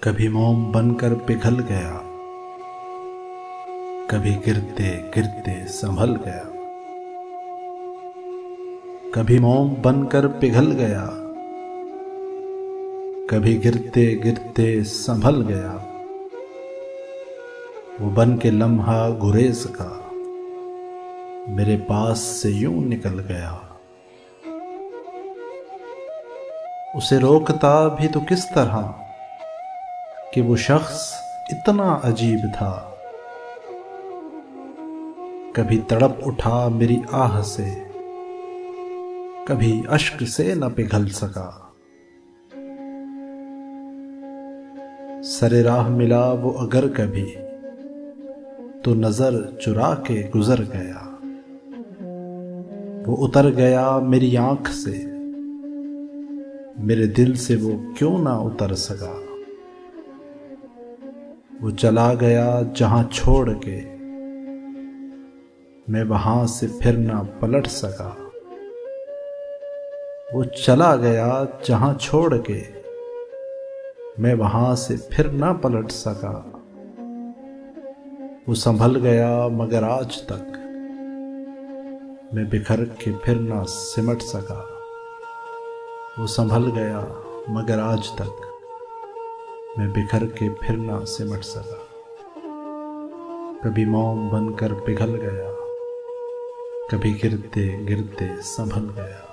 कभी मोम बनकर पिघल गया, कभी गिरते गिरते संभल गया। कभी मोम बनकर पिघल गया, कभी गिरते गिरते संभल गया। वो बन के लम्हा गुरेज का मेरे पास से यूं निकल गया। उसे रोकता भी तो किस तरह कि वो शख्स इतना अजीब था। कभी तड़प उठा मेरी आह से, कभी अश्क से न पिघल सका। सरे राह मिला वो अगर कभी तो नजर चुरा के गुजर गया। वो उतर गया मेरी आंख से, मेरे दिल से वो क्यों ना उतर सका। वो चला गया जहां छोड़ के, मैं वहां से फिर ना पलट सका। वो चला गया जहां छोड़ के, मैं वहां से फिर ना पलट सका। वो संभल गया मगर आज तक मैं बिखर के फिर ना सिमट सका। वो संभल गया मगर आज तक मैं बिखर के फिर ना सिमट सका। कभी मोम बनकर पिघल गया, कभी गिरते गिरते संभल गया।